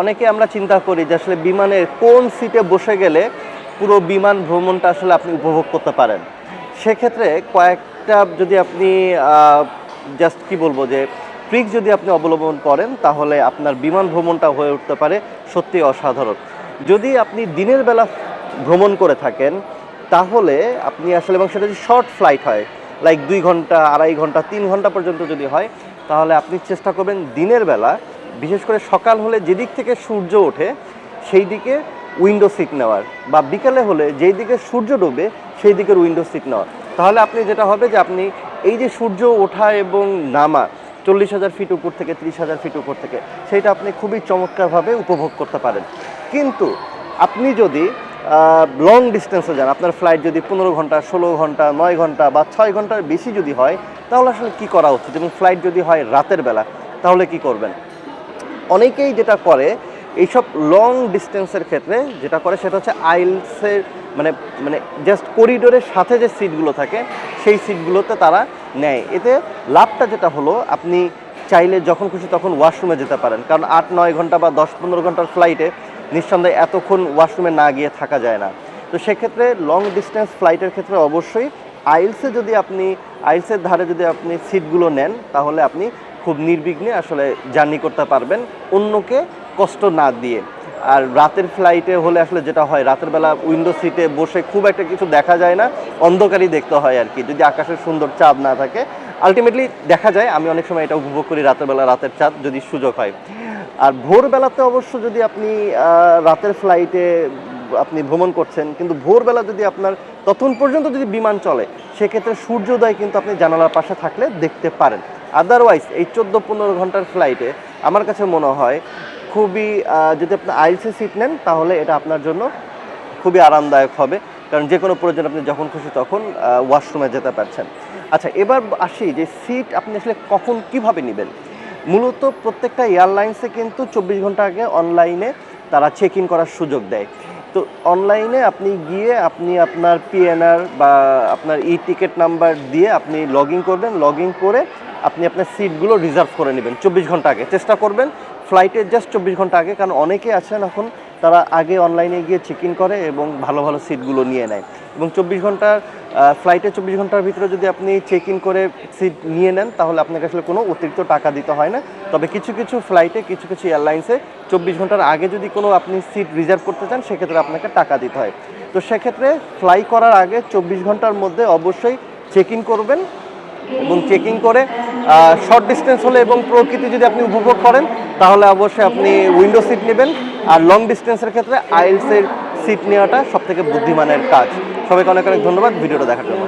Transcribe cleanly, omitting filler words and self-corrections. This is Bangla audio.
অনেকে আমরা চিন্তা করি যে আসলে বিমানের কোন সিটে বসে গেলে পুরো বিমান ভ্রমণটা আসলে আপনি উপভোগ করতে পারেন। সেক্ষেত্রে কয়েকটা যদি আপনি জাস্ট কি বলবো যে ট্রিক যদি আপনি অবলম্বন করেন তাহলে আপনার বিমান ভ্রমণটা হয়ে উঠতে পারে সত্যি অসাধারণ। যদি আপনি দিনের বেলা ভ্রমণ করে থাকেন তাহলে আপনি আসলে, এবং সেটা যদি শর্ট ফ্লাইট হয় লাইক 2 ঘন্টা, 2.5 ঘন্টা, 3 ঘন্টা পর্যন্ত যদি হয়, তাহলে আপনি চেষ্টা করবেন দিনের বেলা, বিশেষ করে সকাল হলে যেদিক থেকে সূর্য ওঠে সেই দিকে উইন্ডো সিট নেওয়ার, বা বিকেলে হলে যেই দিকে সূর্য ডুবে সেই দিকের উইন্ডো সিট নেওয়ার। তাহলে আপনি যেটা হবে যে আপনি এই যে সূর্য ওঠা এবং নামা 40,000 ফিট উপর থেকে 30,000 ফিট উপর থেকে, সেইটা আপনি খুবই চমৎকারভাবে উপভোগ করতে পারেন। কিন্তু আপনি যদি লং ডিস্টেন্সে যান, আপনার ফ্লাইট যদি 15 ঘন্টা, 16 ঘন্টা, 9 ঘন্টা বা 6 ঘন্টার বেশি যদি হয়, তাহলে আসলে কী করা উচিত? এবং ফ্লাইট যদি হয় রাতের বেলা, তাহলে কি করবেন? অনেকেই যেটা করে এইসব লং ডিস্টেন্সের ক্ষেত্রে যেটা করে সেটা হচ্ছে আইলসের মানে মানে জাস্ট করিডোরের সাথে যে সিটগুলো থাকে সেই সিটগুলোতে তারা নেয়। এতে লাভটা যেটা হলো, আপনি চাইলে যখন খুশি তখন ওয়াশরুমে যেতে পারেন, কারণ 8-9 ঘন্টা বা 10-15 ঘন্টার ফ্লাইটে নিঃসন্দেহে এতক্ষণ ওয়াশরুমে না গিয়ে থাকা যায় না। তো সেক্ষেত্রে লং ডিস্টেন্স ফ্লাইটের ক্ষেত্রে অবশ্যই আইলসের ধারে যদি আপনি সিটগুলো নেন তাহলে আপনি খুব নির্বিঘ্নে আসলে জার্নি করতে পারবেন, অন্যকে কষ্ট না দিয়ে। আর রাতের ফ্লাইটে হলে আসলে যেটা হয়, রাতের বেলা উইন্ডো সিটে বসে খুব একটা কিছু দেখা যায় না, অন্ধকারই দেখতে হয় আর কি, যদি আকাশের সুন্দর চাঁদ না থাকে। আলটিমেটলি দেখা যায়, আমি অনেক সময় এটা উপভোগ করি রাতের বেলা, রাতের চাঁদ যদি সুযোগ হয়। আর ভোরবেলাতে অবশ্য যদি আপনি রাতের ফ্লাইটে আপনি ভ্রমণ করছেন, কিন্তু ভোরবেলা যদি আপনার ততক্ষণ পর্যন্ত যদি বিমান চলে, সেক্ষেত্রে সূর্যোদয় কিন্তু আপনি জানালার পাশে থাকলে দেখতে পারেন। আদারওয়াইজ এই 14-15 ঘন্টার ফ্লাইটে আমার কাছে মনে হয় খুবই, যদি আপনি আইএলসি সিট নেন তাহলে এটা আপনার জন্য খুবই আরামদায়ক হবে, কারণ যে কোনো প্রয়োজন আপনি যখন খুশি তখন ওয়াশরুমে যেতে পারছেন। আচ্ছা, এবার আসি যে সিট আপনি আসলে কখন কিভাবে নেবেন। মূলত প্রত্যেকটা এয়ারলাইন্সে কিন্তু 24 ঘন্টা আগে অনলাইনে তারা চেক ইন করার সুযোগ দেয়। তো অনলাইনে আপনি গিয়ে আপনি আপনার পিএনআর বা আপনার ই টিকিট নাম্বার দিয়ে আপনি লগ ইন করবেন, লগ ইন করে আপনি আপনার সিটগুলো রিজার্ভ করে নেবেন 24 ঘন্টা আগে। চেষ্টা করবেন ফ্লাইটের জাস্ট 24 ঘন্টা আগে, কারণ অনেকে আছেন এখন তারা আগে অনলাইনে গিয়ে চেক ইন করে এবং ভালো ভালো সিটগুলো নিয়ে নেয়। এবং 24 ঘন্টার ফ্লাইটে 24 ঘন্টার ভিতরে যদি আপনি চেক ইন করে সিট নিয়ে নেন তাহলে আপনাকে আসলে কোনো অতিরিক্ত টাকা দিতে হয় না। তবে কিছু কিছু ফ্লাইটে, কিছু কিছু এয়ারলাইন্সে 24 ঘন্টার আগে যদি কোনো আপনি সিট রিজার্ভ করতে চান সেক্ষেত্রে আপনাকে টাকা দিতে হয়। তো সেক্ষেত্রে ফ্লাই করার আগে 24 ঘন্টার মধ্যে অবশ্যই চেক ইন করবেন, এবং চেকিং করে শর্ট ডিস্টেন্স হলে এবং প্রকৃতি যদি আপনি উপভোগ করেন তাহলে অবশ্যই আপনি উইন্ডো সিট নেবেন। আর লং ডিস্টেন্সের ক্ষেত্রে আইএলসের সিট নেওয়াটা সবথেকে বুদ্ধিমানের কাজ। সবাইকে অনেক অনেক ধন্যবাদ ভিডিওটা দেখার জন্য।